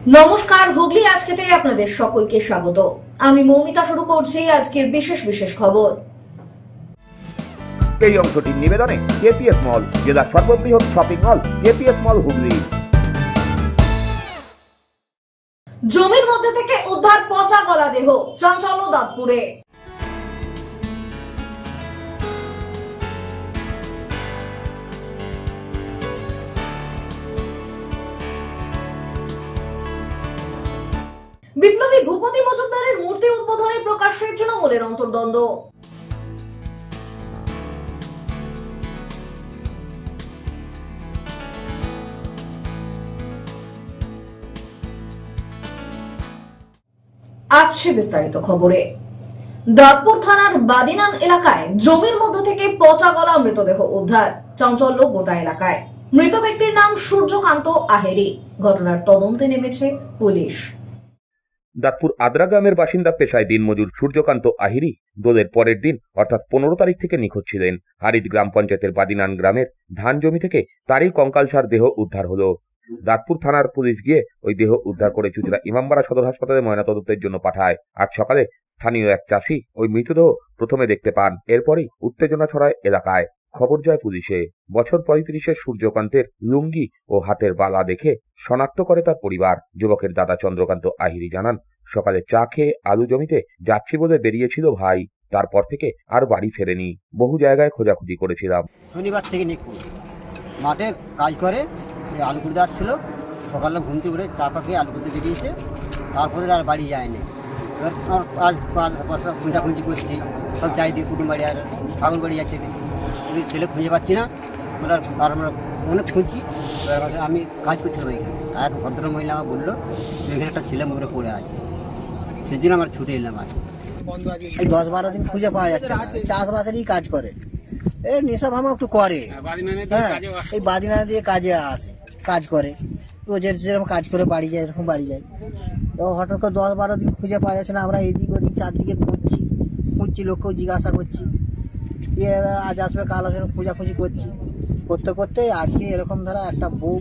নমস্কার, হুগলি আজকেতে আপনাদের সকলকে স্বাগত। আমি মৌমিতা শুরু করছি আজকের বিশেষ খবর। এই অংশটির নিবেদনে কেপিএস মল, জেলার সর্ববৃহৎ শপিং মল কেপিএস মল হুগলি। জমির মধ্যে থেকে উদ্ধার পচা গলা দেহ, চাঞ্চল্য দাঁতপুরে। বিপ্লবী ভূপতি মজুমদারের মূর্তি উদ্বোধনে প্রকাশ্যে তৃণমূলের অন্তর্দ্বন্দ্ব। আসছে বিস্তারিত খবরে। দাঁতপুর থানার বাদিনান এলাকায় জমির মধ্যে থেকে পচা গলা মৃতদেহ উদ্ধার, চাঞ্চল্য গোটা এলাকায়। মৃত ব্যক্তির নাম সূর্যকান্ত আহেরি। ঘটনার তদন্তে নেমেছে পুলিশ। দাঁতপুর আদ্রা গ্রামের বাসিন্দা, পেশায় দিনমজুর সূর্যকান্ত আহিরি দোলের পরের দিন অর্থাৎ 15 তারিখ থেকে নিখোঁজ ছিলেন। হারিদ গ্রাম পঞ্চায়েতের বাদিনান গ্রামের ধান জমি থেকে তারই কঙ্কালসার দেহ উদ্ধার হলো। দাঁতপুর থানার পুলিশ গিয়ে ওই দেহ উদ্ধার করে চুঁচুড়া ইমামবাড়া সদর হাসপাতালে ময়নাতদন্তের জন্য পাঠায়। আজ সকালে স্থানীয় এক চাষি ওই মৃতদেহ প্রথমে দেখতে পান, এরপরই উত্তেজনা ছড়ায় এলাকায়। খবর যায় পুলিশে। বছর 35-এর সূর্যকান্তের লুঙ্গি ও হাতের বালা দেখে শনাক্ত করে তার পরিবার। যুবকের দাদা চন্দ্রকান্ত আহিরি জানান, সকালে চা খেয়ে আলু জমিতে যাচ্ছি বলে বেরিয়েছিল ভাই, তারপর থেকে আর বাড়ি ফেরেনি। বহু জায়গায় খোঁজাখুঁজি করেছিলাম। শনিবার থেকে নিখোঁজ, মাঠে কাজ করে, আলু কুড়তে যাচ্ছিল। সকালে ঘুম থেকে উঠে চা খেয়ে আলু কুড়তে বেরিয়েছে, তারপরে আর বাড়ি যায়নি। এবার কাজ খুঁজাখুঁজি করছি, সব চাইদি কুটুম বাড়ি আর ঠাকুর বাড়ি যাচ্ছে। ছেলে খুঁজে পাচ্ছি না, আর আমরা অনেক খুঁজছি। আমি কাজ করছিলাম এখানে, এক ভদ্র মহিলা আমার বললো এখানে একটা ছেলে মরে পড়ে আছে, সেদিন আমার ছুটে এলাম। আজ এই 10-12 দিন খুঁজে পাওয়া যাচ্ছে না। চাষবাসেরই কাজ করে, এই নেশা ভাঙা একটু করে। হ্যাঁ, এই বাদিনা দিয়ে কাজে আসে, কাজ করে রোজের যেরকম কাজ করে বাড়ি যায়, এরকম বাড়ি যায়। তো হঠাৎ করে 10-12 দিন খুঁজে পাওয়া যাচ্ছে না। আমরা এদিক ওদিক চারদিকে খুঁজছি, লোককেও জিজ্ঞাসা করছি, আজ আসবে কাল আসবে, খোঁজাখুঁজি করতে করতে আজকে এরকম ধারা একটা বউ,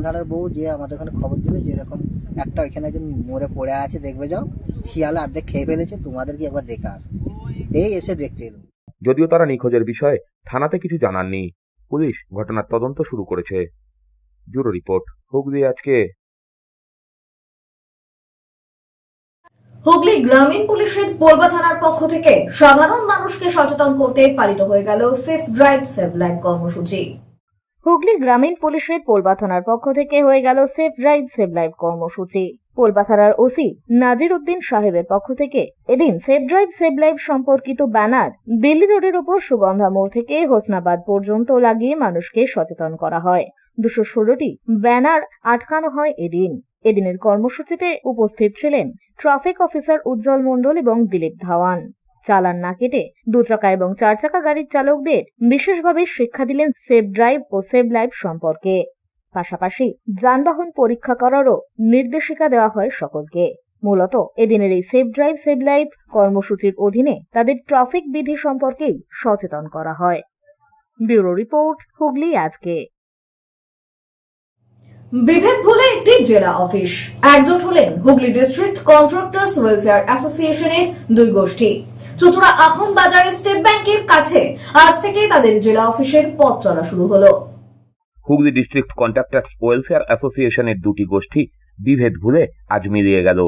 ধারার বউ যে আমাদের ওখানে খবর দিবে যে এরকম একটা ওইখানে একজন মরে পড়ে আছে, দেখবে যাও, শিয়ালে অর্ধেক খেয়ে ফেলেছে, তোমাদেরকে একবার দেখে আস। এই এসে দেখতে এলো। যদিও তারা নিখোঁজের বিষয়ে থানাতে কিছু জানাননি, পুলিশ ঘটনার তদন্ত শুরু করেছে। ব্যুরো রিপোর্ট, হুগলি আজকে। হুগলি গ্রামীণ পুলিশের পোলবা থানার পক্ষ থেকে সাধারণ মানুষকে সচেতন করতে পালিত হয়ে গেল সেফ ড্রাইভ সেভ লাইফ কর্মসূচি। হুগলি গ্রামীণ পুলিশের পোলবা থানার পক্ষ থেকে হয়ে গেল সেফ ড্রাইভ সেভ লাইফ কর্মসূচি। পোলবা থানার ওসি নাজির উদ্দিন সাহেবের পক্ষ থেকে এদিন সেফ ড্রাইভ সেভ লাইফ সম্পর্কিত ব্যানার দিল্লি রোডের উপর সুগন্ধা মোড় থেকে হোসনাবাদ পর্যন্ত লাগিয়ে মানুষকে সচেতন করা হয়। 216টি ব্যানার আটকানো হয় এদিনের কর্মসূচিতে উপস্থিত ছিলেন ট্রাফিক অফিসার উজ্জ্বল মণ্ডল এবং দিলীপ ধাওয়ান। চালান না কেটে 2 চাকা এবং 4 চাকা গাড়ির চালকদের বিশেষভাবে শিক্ষা দিলেন সেফ ড্রাইভ ও সেভ লাইফ সম্পর্কে। পাশাপাশি যানবাহন পরীক্ষা করারও নির্দেশিকা দেওয়া হয় সকলকে। মূলত এদিনের এই সেফ ড্রাইভ সেভ লাইফ কর্মসূচির অধীনে তাদের ট্রাফিক বিধি সম্পর্কেই সচেতন করা হয়। ব্যুরো রিপোর্ট, হুগলি আজকে। বিভেদ ভুলে একটি জেলা অফিস, একজোট হলেন হুগলি ডিস্ট্রিক্ট কন্ট্রাক্টরস ওয়েলফেয়ার অ্যাসোসিয়েশনের 2 গোষ্ঠী। চুঁচুড়া আখন বাজারের স্টেট ব্যাংকের কাছে আজ থেকে তাদের জেলা অফিসের পথ চলা শুরু হলো। হুগলি ডিস্ট্রিক্ট কন্ট্রাক্টরস ওয়েলফেয়ার অ্যাসোসিয়েশনের 2টি গোষ্ঠী বিভেদ ভুলে আজ মিলিয়ে গেল।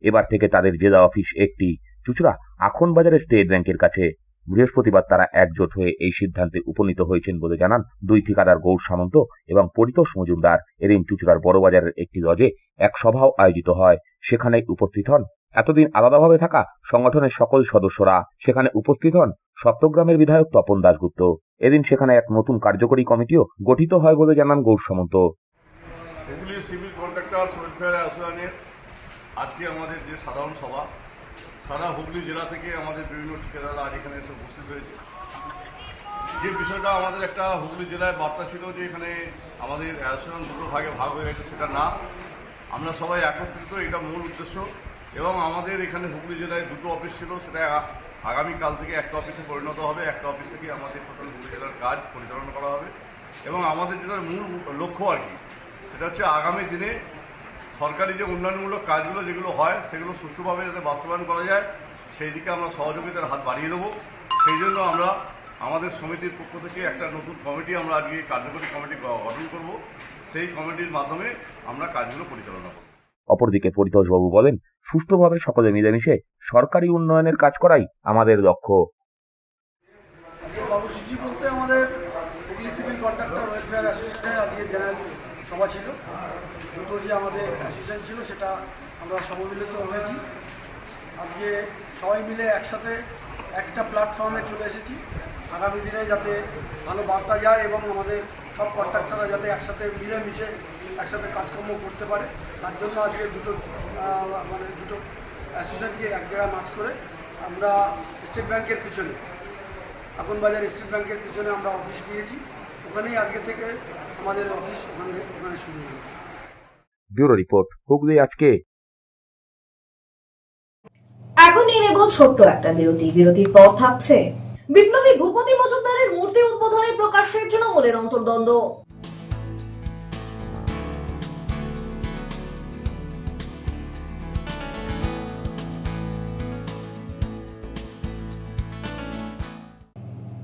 এবার থেকে তাদের জেলা অফিস একটি, চুঁচুড়া আখন বাজারের স্টেট ব্যাংকের কাছে। বৃহস্পতিবার তারা একজোট হয়ে এই সিদ্ধান্তে উপনীত হয়েছেন বলে জানান 2 ঠিকাদার গৌর সামন্ত এবং পরিতোষ মজুমদার। এদিন চুঁচুড়ার বড়বাজারের একটি লজে এক সভাও আয়োজিত হয়, সেখানে উপস্থিত হন এতদিন আলাদাভাবে থাকা সংগঠনের সকল সদস্যরা। সেখানে উপস্থিত হন সপ্তগ্রামের বিধায়ক তপন দাশগুপ্ত। এদিন সেখানে এক নতুন কার্যকরী কমিটিও গঠিত হয় বলে জানান গৌর সামন্ত। হুগলি সিভিল কন্ট্রাক্টরস ওয়েলফেয়ার অ্যাসোসিয়েশনের আজকে আমাদের যে সাধারণ সভা, সারা হুগলি জেলা থেকে আমাদের বিভিন্ন ঠিকাদাররা আজ এখানে এসে উপস্থিত হয়েছে। যে বিষয়টা আমাদের একটা হুগলি জেলায় বার্তা ছিল যে এখানে আমাদের অ্যাসোসিয়েশন 2 ভাগে ভাগ হয়ে গেছে, সেটা না, আমরা সবাই একত্রিত, এটা মূল উদ্দেশ্য। এবং আমাদের এখানে হুগলি জেলায় 2টো অফিস ছিল, সেটা আগামীকাল থেকে একটা অফিসে পরিণত হবে। একটা অফিস থেকে আমাদের টোটাল হুগলি জেলার কাজ পরিচালনা করা হবে। এবং আমাদের জেলার মূল লক্ষ্য আর কি, সেটা হচ্ছে আগামী দিনে সরকারি যে উন্নয়নমূলক কাজগুলো যেগুলো হয় সেগুলো সুষ্ঠুভাবে যাতে বাস্তবায়ন করা যায় সেই দিকে আমরা সহযোগিতার হাত বাড়িয়ে দেবো। সেই জন্য আমরা আমাদের সমিতির পক্ষ থেকে একটা নতুন কমিটি আমরা আজকে কার্যকরী কমিটি গঠন করব। সেই কমিটির মাধ্যমে আমরা কাজগুলো পরিচালনা করব। অপরদিকে পরিতোষবাবু বলেন, সুষ্ঠুভাবে সকলে মিলেমিশে সরকারি উন্নয়নের কাজ করাই আমাদের লক্ষ্য। আজকে কর্মসূচি বলতে আমাদের হুগলি সিভিল কন্ট্রাক্টর ওয়েলফেয়ার অ্যাসোসিয়েশনের আজকে জেনারেল সভা ছিল। দুটো যে আমাদের অ্যাসোসিয়েশন ছিল সেটা আমরা সমমিলিত হয়েছি। আজকে সবাই মিলে একসাথে একটা প্ল্যাটফর্মে চলে এসেছি। আগামী দিনে যাতে ভালো বার্তা যায় এবং আমাদের সব কন্ট্রাক্টররা যাতে একসাথে মিলেমিশে একসাথে কাজকর্ম করতে পারে, তার জন্য আজকে দুটো অ্যাসোসিয়েশনকে এক জায়গায় মাছ করে আমরা স্টেট ব্যাংকের পিছনে, আকনবাজার স্টেট ব্যাংকের পিছনে আমরা অফিস দিয়েছি। ওখানেই আজকে থেকে আমাদের অফিস ওখানে শুরু হলো। ব্যুরো রিপোর্ট, হুগলি আজকে। এখন নিয়ে নেব ছোট্ট একটা বিরতি। বিরতির পর থাকছে বিপ্লবী ভূপতি মজুমদারের মূর্তি উদ্বোধনে প্রকাশ্যে তৃণমূলের অন্তর্দ্বন্দ্ব।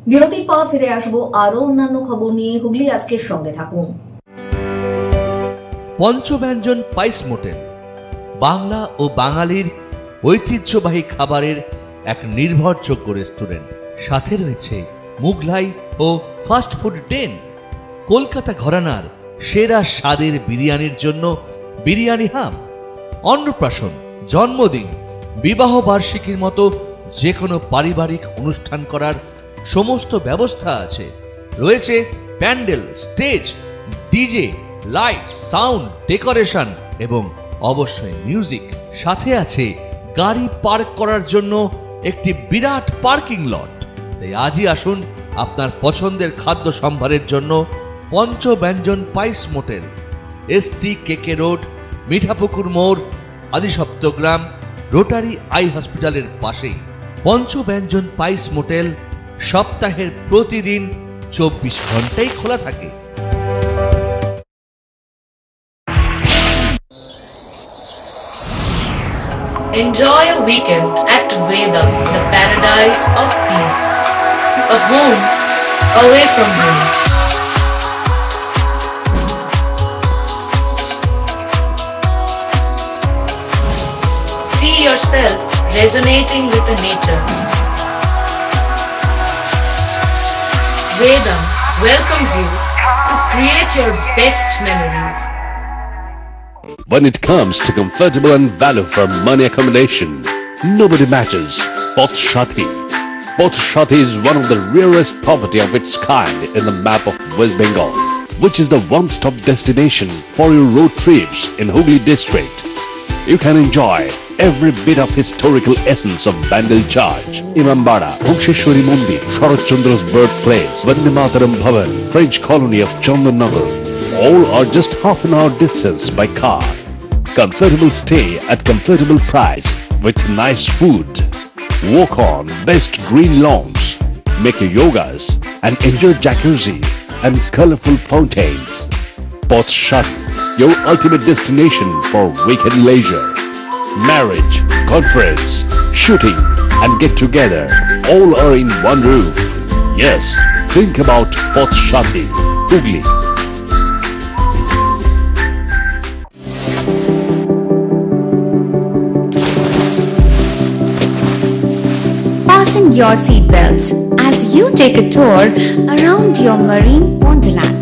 বিরতির পর ফিরে আসবো আরো অন্যান্য খবর নিয়ে। হুগলি আজকের সঙ্গে থাকুন। পঞ্চব্যঞ্জন পাইস মোটেল, বাংলা ও বাঙালির ঐতিহ্যবাহী খাবারের এক নির্ভরযোগ্য রেস্টুরেন্ট। সাথে রয়েছে মুঘলাই ও ফাস্টফুড ডেন। কলকাতা ঘরানার সেরা স্বাদের বিরিয়ানির জন্য বিরিয়ানি হাম। অন্নপ্রাশন, জন্মদিন, বিবাহ বার্ষিকীর মতো যে কোনো পারিবারিক অনুষ্ঠান করার সমস্ত ব্যবস্থা আছে। রয়েছে pandal, stage, DJ, light, sound, decoration এবং অবশ্যই মিউজিক। সাথে আছে গাড়ি পার্ক করার জন্য একটি বিরাট পার্কিং লট। তাই আজই আসুন আপনার পছন্দের খাদ্য সম্ভারের জন্য পঞ্চব্যঞ্জন পাইস মোটেল, ST কেকে রোড, মিঠাপুকুর মোড়, আদিসপ্তগ্রাম, রোটারি আই হসপিটালের পাশেই। পঞ্চব্যঞ্জন পাইস মোটেল সপ্তাহের প্রতিদিন 24 ঘন্টাই খোলা থাকে। Enjoy a weekend at Vedam, the paradise of peace. A home away from home. See yourself resonating with the nature. Vedam welcomes you to create your best memories. When it comes to comfortable and value for money accommodation, nobody matches Poth Shati. Poth Shati is one of the rarest property of its kind in the map of West Bengal, which is the one-stop destination for your road trips in Hooghly district. You can enjoy every bit of historical essence of Bandel Church, Imambara, Bhuksheshwari Mandir, Sharat Chandra's birthplace, Vande Mataram Bhavan, French colony of Chandannagar. All are just half an hour distance by car. Comfortable stay at comfortable price with nice food. Walk on best green lawns, make your yogas and enjoy jacuzzi and colorful fountains. Poth Shati, your ultimate destination for weekend leisure. Marriage, conference, shooting and get together all are in one roof. Yes, think about Poth Shati, Hooghly. Fasten your seatbelts as you take a tour around your marine wonderland.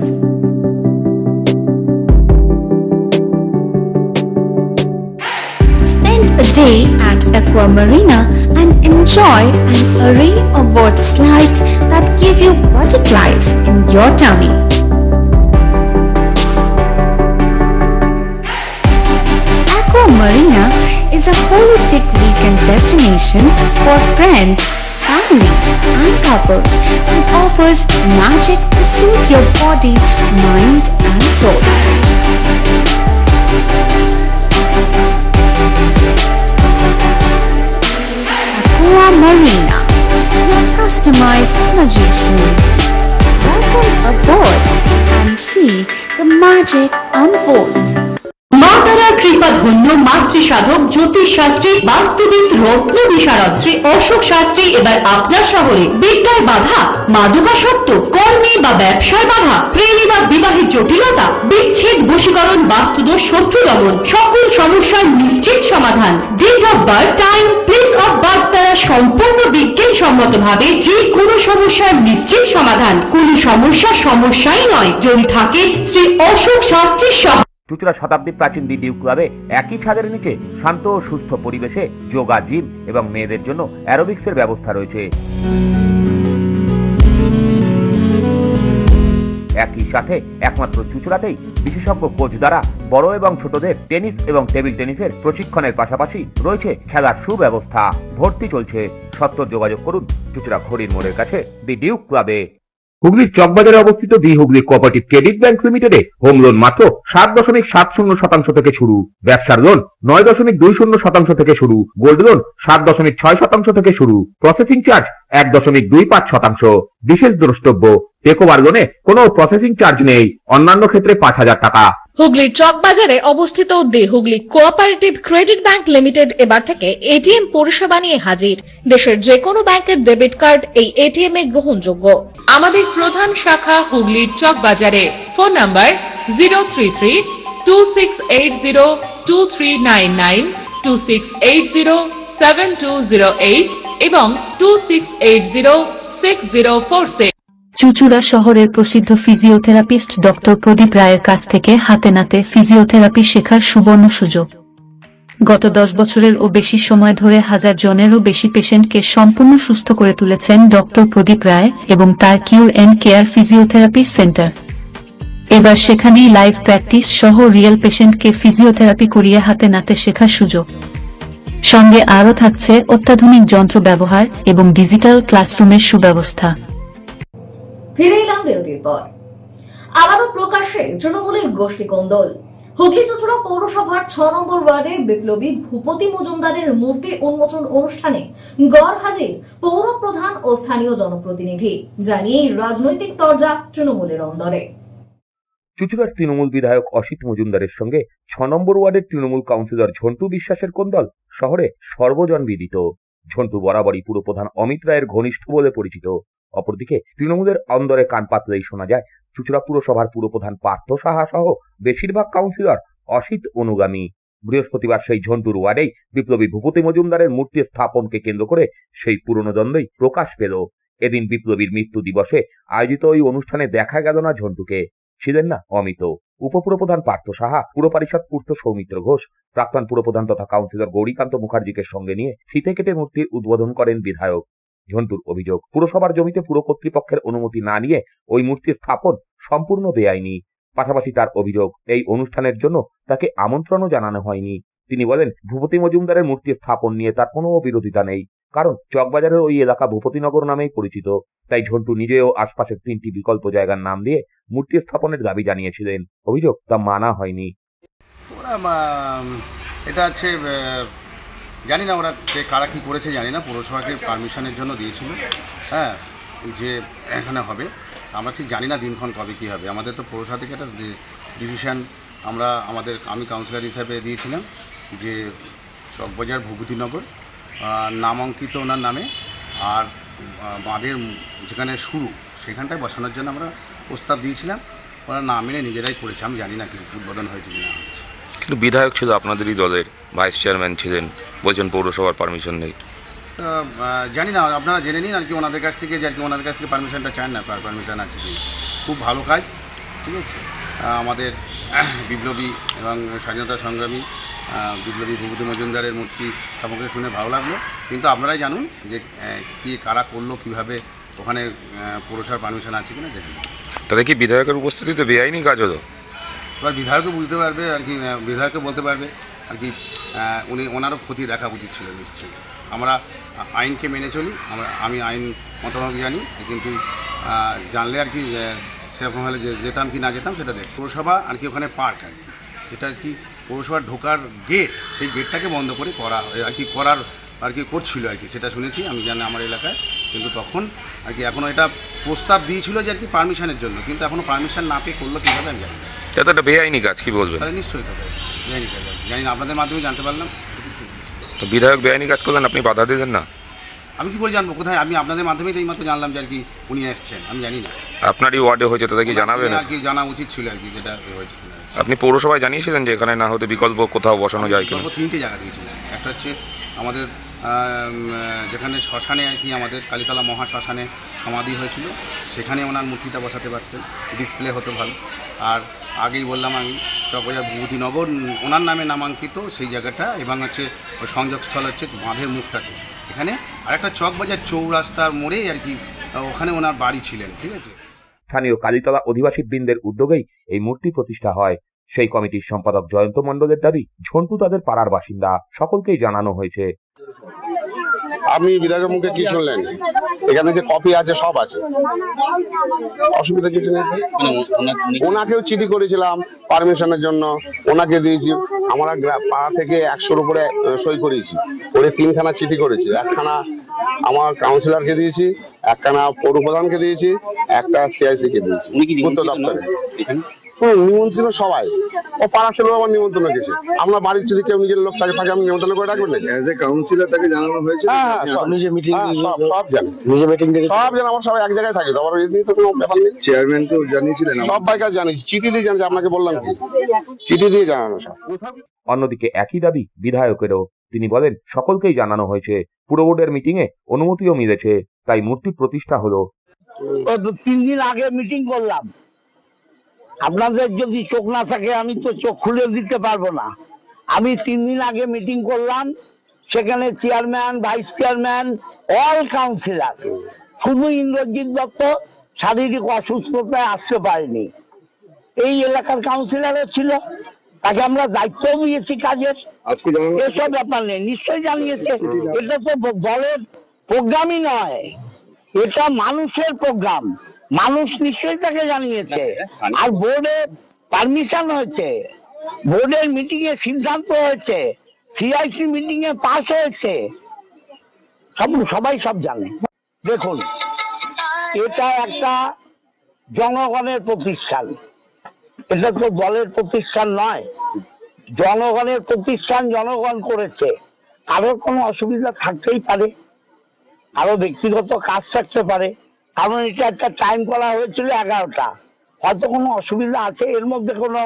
Spend a day at Aqua Marina and enjoy an array of water slides that give you butterflies in your tummy. Aqua Marina is a holistic weekend destination for friends, family and couples and offers magic to soothe your body, mind and soul. Aqua Marina, your customized magician. Welcome aboard and see the magic unfold. मातारा कृपा ধন্য মাতৃসাধক জ্যোতিষ শাস্ত্রী বাস্তুবিদ রত্ন বিশারদ শ্রী অশোক শাস্ত্রী এবার আপনার শহরে বিদ্যায় বাধা, মাদকাসক্ত, কর্মে বা ব্যবসায় বাধা, প্রেমে বা বিবাহের জটিলতা, বিচ্ছেদ, বশীকরণ, বাস্তুদোষ, শত্রু দমন, সকল সমস্যার নিশ্চিত সমাধান। Date of birth, time, place of birth দ্বারা সম্পূর্ণ বিজ্ঞানসম্মত ভাবে যে কোনো সমস্যার নিশ্চিত সমাধান। কোন সমস্যাই নয় যদি থাকে শ্রী অশোক শাস্ত্রীর সহ। চুঁচুড়া শতাব্দী প্রাচীন ডিডিউ ক্লাবে একই ছাদের নিচে শান্ত ও সুস্থ পরিবেশে যোগা, জিম এবং মেয়েদের জন্য অ্যারোবিক্সের ব্যবস্থা রয়েছে। একই সাথে একমাত্র চুঁচুড়াতেই বিশেষজ্ঞ কোচ দ্বারা বড় এবং ছোটদের টেনিস এবং টেবিল টেনিসের প্রশিক্ষণের পাশাপাশি রয়েছে খেলার সুব্যবস্থা। ভর্তি চলছে। সত্তর যোগাযোগ করুন চুঁচুড়া ঘড়ির মোড়ের কাছে দি ডিউক ক্লাবে। হুগলির চকবাজারে অবস্থিত the Hooghly cooperative credit bank লিমিটেডে হোম লোন মাত্র 7.70% থেকে শুরু, ব্যবসার লোন 9.20% থেকে শুরু, গোল্ড লোন 7.6% থেকে শুরু, প্রসেসিং চার্জ 1.25%। বিশেষ দ্রষ্টব্য, টেকওভার লোনে কোনো প্রসেসিং চার্জ নেই, অন্যান্য ক্ষেত্রে 5,000 টাকা। হুগলির চকবাজারে অবস্থিত the Hooghly cooperative credit bank limited এবার থেকে এটিএম পরিষেবা নিয়ে হাজির। দেশের যে কোনো ব্যাংকের ডেবিট কার্ড এই এটিএম এ গ্রহণযোগ্য। আমাদের প্রধান শাখা হুগলির চকবাজারে। ফোন নাম্বার 033-2680-2399, 2680-7208 এবং 2680-6046। চুঁচুড়া শহরের প্রসিদ্ধ ফিজিওথেরাপিস্ট ডক্টর প্রদীপ রায়ের কাছ থেকে হাতে নাতে ফিজিওথেরাপি শেখার সুবর্ণ সুযোগ। গত 10 বছরেরও বেশি সময় ধরে 1000 জনেরও বেশি পেশেন্টকে সম্পূর্ণ সুস্থ করে তুলেছেন ডক্টর প্রদীপ রায় এবং তার কিউর এন্ড কেয়ার ফিজিওথেরাপি সেন্টার। এবার সেখানেই লাইভ প্র্যাকটিস সহ রিয়েল পেশেন্টকে ফিজিওথেরাপি করিয়ে হাতে নাতে শেখার সুযোগ। সঙ্গে আরও থাকছে অত্যাধুনিক যন্ত্র ব্যবহার এবং ডিজিটাল ক্লাসরুমের সুব্যবস্থা। ফিরে এলাম বিরতির পর। আবারও প্রকাশ্যে তৃণমূলের গোষ্ঠী কোন্দল। হুগলি চুঁচুড়া পৌরসভার 6 নম্বর ওয়ার্ডে বিপ্লবী ভূপতি মজুমদারের মূর্তি উন্মোচন অনুষ্ঠানে গড় হাজির পৌর প্রধান ও স্থানীয় জনপ্রতিনিধি, জানিয়ে রাজনৈতিক তরজা তৃণমূলের অন্দরে। চুঁচুড়ার তৃণমূল বিধায়ক অসিত মজুমদারের সঙ্গে 6 নম্বর ওয়ার্ডের তৃণমূল কাউন্সিলর ঝন্টু বিশ্বাসের কোন্দল শহরে সর্বজন বিদিত। ঝন্টু বরাবরই পুরপ্রধান অমিত রায়ের ঘনিষ্ঠ বলে পরিচিত। অপরদিকে তৃণমূলের অন্দরে কান পাতলেই শোনা যায় চুঁচুড়া পুরসভার পুরপ্রধান পার্থ সাহা সহ বেশিরভাগ কাউন্সিলর অসিত অনুগামী। বৃহস্পতিবার সেই ঝন্টুর ওয়ার্ডেই বিপ্লবী ভূপতি মজুমদারের মূর্তি স্থাপনকে কেন্দ্র করে সেই পুরনো দ্বন্দ্বই প্রকাশ পেল। এদিন বিপ্লবীর মৃত্যু দিবসে আয়োজিত ওই অনুষ্ঠানে দেখা গেল না ঝন্টুকে, ছিলেন না অমিত। উপপুরপ্রধান পার্থ সাহা, পুরপরিষদ পূর্ত সৌমিত্র ঘোষ, প্রাক্তন পুরপ্রধান তথা কাউন্সিলর গৌরীকান্ত মুখার্জিকে সঙ্গে নিয়ে ফিতে কেটে মূর্তির উদ্বোধন করেন বিধায়ক। ঝন্টুর অভিযোগ, পুরসভার জমিতে পুর কর্তৃপক্ষের অনুমতি না নিয়ে ওই মূর্তির স্থাপন সম্পূর্ণ বেআইনি। পাশাপাশি তার অভিযোগ, এই অনুষ্ঠানের জন্য তাকে আমন্ত্রণও জানানো হয়নি। তিনি বলেন, ভূপতি মজুমদারের মূর্তি স্থাপন নিয়ে তার কোনো বিরোধিতা নেই, কারণ চকবাজারের ওই এলাকা ভূপতিনগর নামেই পরিচিত। তাই ঝন্টু নিজেও আশপাশের 3টি বিকল্প জায়গার নাম দিয়ে মূর্তি স্থাপনের দাবি জানিয়েছিলেন। অভিযোগ, তা মানা হয়নি। এটা হচ্ছে জানি না ওরা কারা কী করেছে জানি না, পৌরসভাকে পারমিশনের জন্য দিয়েছিল, হ্যাঁ, যে এখানে হবে। আমরা ঠিক জানি না দিনক্ষণ কবে কী হবে। আমাদের তো পৌরসভা থেকে একটা ডিসিশান আমি কাউন্সিলর হিসাবে দিয়েছিলাম যে চকবাজার ভূপতিনগর নামাঙ্কিত ওনার নামে, আর বাঁধের যেখানে শুরু সেখানটায় বসানোর জন্য আমরা প্রস্তাব দিয়েছিলাম। ওরা না মেনে নিজেরাই করেছে। আমি জানি না কি উদ্বোধন হয়েছে কি না হয়েছে। কিন্তু বিধায়ক ছিল আপনাদেরই দলের, ভাইস চেয়ারম্যান ছিলেন, বলছেন পৌরসভার পারমিশন নেই। জানি না, আপনারা জেনে নিন আর কি ওনাদের কাছ থেকে, যে আর কি ওনাদের কাছ থেকে পারমিশনটা চান না, পারমিশন আছে কি। খুব ভালো কাজ, ঠিক আছে। আমাদের বিপ্লবী এবং স্বাধীনতা সংগ্রামী বিপ্লবী ভূপতি মজুমদারের মূর্তি স্থাপনকে শুনে ভালো লাগলো। কিন্তু আপনারাই জানুন যে কী কারা করলো, কীভাবে, ওখানে পৌরসভার পারমিশন আছে কিনা দেখুন। তাহলে কি বিধায়কের উপস্থিতিতে বেআইনি কাজ হলো? এবার বিধায়কও বুঝতে পারবে আর কি, বিধায়ককে বলতে পারবে আর কি। ওনারও ক্ষতি দেখা উচিত ছিল নিশ্চয়ই। আমরা আইনকে মেনে চলি, আমি আইন মতামত জানি, কিন্তু জানলে আর কি সেরকম হলে যেতাম কি না যেতাম সেটা দেখ। পৌরসভা আর কি ওখানে পার্ক আর কি, যেটা আর কি পৌরসভার ঢোকার গেট, সেই গেটটাকে বন্ধ করে করার আর কি করছিল আর কি, সেটা শুনেছি আমি, জানি আমার এলাকায়। কিন্তু তখন আর কি এখনও এটা প্রস্তাব দিয়েছিল যে আর কি পারমিশনের জন্য, কিন্তু এখনও পারমিশন না পেয়ে করলো কীভাবে আমি জানি না। এটা একটা বেআইনি কাজ, কি বলবেন? তাহলে নিশ্চয়ই তো বেআইনি কাজ জানি না, আপনাদের মাধ্যমে জানতে পারলাম। তো বিধায়ক বেআইনি কাজ করলেন, আপনি বাধা দিলেন না? আমি কি করে জানবো কোথায়? আমি আপনাদের মাধ্যমেই তো এইমাত্র জানলাম যে আর কি উনি এসছেন, আমি জানি না। আপনারই ওয়ার্ডে হয়েছে, তাদের কি জানাবেন? আর কি জানা উচিত ছিল আর কি, যেটা হয়েছে। আপনি পৌরসভায় জানিয়েছিলেন যে এখানে না হতে বিকল্প কোথাও বসানো যায় কিনা? তিনটে জায়গা দিয়েছিলেন। একটা হচ্ছে আমাদের যেখানে শ্মশানে আর কি, আমাদের কালীতলা মহাশ্মশানে সমাধি হয়েছিল, সেখানে ওনার মূর্তিটা বসাতে পারতেন, ডিসপ্লে হতো ভালো। আর আগেই বললাম আমি চকবাজার ভূপতিনগর ওনার নামে নামাঙ্কিত সেই জায়গাটা, এবং হচ্ছে ওই সংযোগস্থল হচ্ছে বাঁধের মুখটাতে। এখানে আর একটা চকবাজার চৌরাস্তার মোড়ে আর কি, ওখানে ওনার বাড়ি ছিলেন। ঠিক আছে। স্থানীয় কালীতলা অধিবাসী বৃন্দের উদ্যোগেই এই মূর্তি প্রতিষ্ঠা হয়। সেই কমিটির সম্পাদক জয়ন্ত মণ্ডলের দাবি, ঝন্টু তাদের পাড়ার বাসিন্দা, সকলকেই জানানো হয়েছে। আপনি বিধায়কের মুখে কি শুনলেন? এখানে যে কপি আছে সব আছে, অসুবিধা কিছু নেই। ওনাকেও চিঠি করেছিলাম পারমিশনের জন্য, ওনাকে দিয়েছি। আমরা পাড়া থেকে 100-র উপরে সই করিয়েছি, ওরে 3খানা চিঠি করেছি। একখানা আমার কাউন্সিলরকে দিয়েছি, একখানা পৌর প্রধানকে দিয়েছি, একটা সিআইসি কে দিয়েছি পূর্ত দপ্তরে। নিমন্ত্রণ সবাই, ও পাড়া ছিল আমার নিমন্ত্রণ গেছে। আমরা বাড়ির যদি কেউ নিজের লোক থাকে আমি নিমন্ত্রণ করে রাখবেন না? এজ এ কাউন্সিলর তাকে জানানো হয়েছে। সব জানে, আমার সবাই এক জায়গায় থাকে, সবার তো কোনো ব্যাপার নেই। চেয়ারম্যানকেও জানিয়েছিলেন? সবাইকে জানিয়েছি, চিঠি দিয়ে জানিয়েছি। আপনাকে বললাম কি, চিঠি দিয়ে জানানো সব। অন্যদিকে একই দাবি বিধায়কেরও। তিনি বলেন, সকলকেই জানানো হয়েছে, পুরো বোর্ডের মিটিং এ অনুমতিও মিলেছে, তাই মূর্তি প্রতিষ্ঠা হলো। 3 দিন আগে মিটিং করলাম, আপনাদের যদি চোখ না থাকে আমি তো চোখ খুলে দিতে পারবো না। আমি 3 দিন আগে মিটিং করলাম, সেখানে chairman, vice chairman, all councillor. শুধু ইন্দ্রজিৎ দত্ত শারীরিক অসুস্থতায় আসতে পারেনি, এই এলাকার কাউন্সিলরও ছিল, তাকে আমরা দায়িত্ব দিয়েছি কাজের। এসব ব্যাপার নেই, নিশ্চয়ই জানিয়েছে। এটা তো দলের প্রোগ্রামই নয়, এটা মানুষের প্রোগ্রাম, মানুষ নিশ্চয়ই তাকে জানিয়েছে। আর বোর্ডে পারমিশন হয়েছে, বোর্ডের মিটিং এ সিদ্ধান্ত হয়েছে, সিআইসি মিটিং এ পাস হয়েছে, সবাই সব জানে। দেখুন, এটা একটা জনগণের প্রতিষ্ঠান, এটা তো দলের প্রতিষ্ঠান নয়। জনগণের প্রতিষ্ঠান, জনগণ করেছে। কারোর কোনো অসুবিধা থাকতেই পারে, আরো ব্যক্তিগত কাজ থাকতে পারে, কারণ এটা একটা টাইম করা হয়েছিল 11টা, হয়তো কোনো অসুবিধা আছে, এর মধ্যে কোনো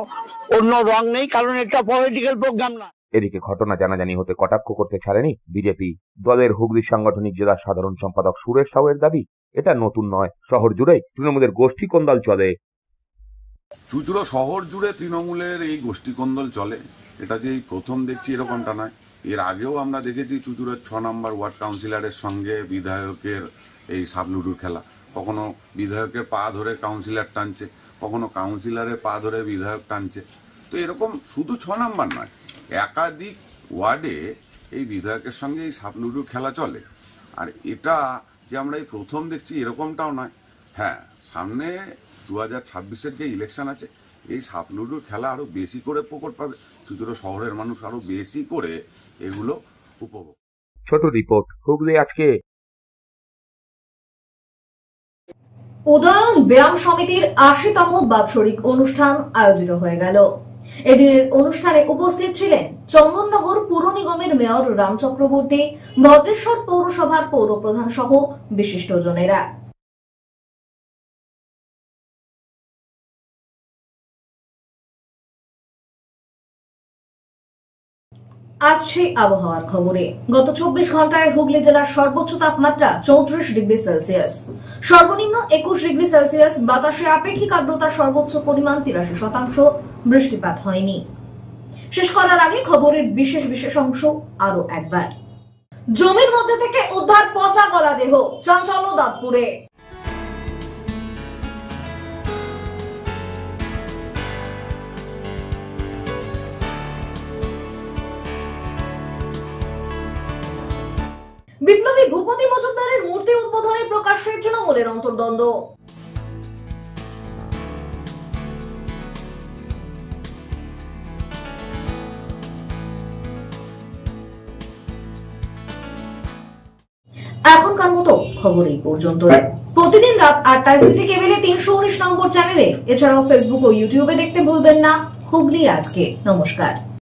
অন্য রং নেই, কারণ এটা পলিটিক্যাল প্রোগ্রাম না। এদিকে ঘটনা জানাজানি হতে কটাক্ষ করতে ছাড়েনি বিজেপি। দলের হুগলি সাংগঠনিক জেলা সাধারণ সম্পাদক সুরেশ সাউয়ের দাবি, এটা নতুন নয়, শহর জুড়েই তৃণমূলের গোষ্ঠী কোন্দল চলে। চুঁচুড়া শহর জুড়ে তৃণমূলের এই গোষ্ঠী কোন্দল চলে, এটা যে এই প্রথম দেখছি এরকমটা নয়। এর আগেও আমরা দেখেছি চুঁচুড়ার 6 নম্বর ওয়ার্ড কাউন্সিলরের সঙ্গে বিধায়কের এই সাবলুডুর খেলা। কখনো বিধায়কের পা ধরে কাউন্সিলর টানছে, কখনো কাউন্সিলরের পা ধরে বিধায়ক টানছে। তো এরকম শুধু 6 নম্বর নয়, একাধিক ওয়ার্ডে এই বিধায়কের সঙ্গে এই সাবলুডুর খেলা চলে। আর এটা যে আমরা এই প্রথম দেখছি এরকমটাও নয়। হ্যাঁ, সামনে 2026-এর যে ইলেকশন আছে, এই সাপলুডুর খেলা আরো বেশি করে প্রকট পাবে, চুঁচুড়া শহরের মানুষ আরো বেশি করে এগুলো উপভোগ। ছোট রিপোর্ট, হুগলি আজকে। উদয়ন ব্যায়াম সমিতির 80তম বাৎসরিক অনুষ্ঠান আয়োজিত হয়ে গেল। এদিনের অনুষ্ঠানে উপস্থিত ছিলেন চন্দননগর পুর নিগমের মেয়র রাম চক্রবর্তী, ভদ্রেশ্বর পৌরসভার পৌর প্রধান সহ বিশিষ্টজনেরা। আসছে আবহাওয়ার খবরে। গত 24 ঘন্টায় হুগলি জেলার সর্বোচ্চ তাপমাত্রা 34 ডিগ্রি সেলসিয়াস, সর্বনিম্ন 21 ডিগ্রি সেলসিয়াস। বাতাসে আপেক্ষিক আর্দ্রতার সর্বোচ্চ পরিমাণ 83%। বৃষ্টিপাত হয়নি। শেষ করার আগে খবরের বিশেষ অংশ আরো একবার। জমির মধ্যে থেকে উদ্ধার পচা গলা দেহ, চাঞ্চল্য দাঁতপুরে। বিপ্লবী ভূপতি মজুমদারের মূর্তি উদ্বোধনে প্রকাশ্যে তৃণমূলের অন্তর্দ্বন্দ্ব। এখনকার মতো খবর এই পর্যন্ত। প্রতিদিন রাত 8টায় সিটি কেবলে 319 নম্বর চ্যানেলে, এছাড়াও ফেসবুক ও ইউটিউবে দেখতে ভুলবেন না হুগলি আজকে। নমস্কার।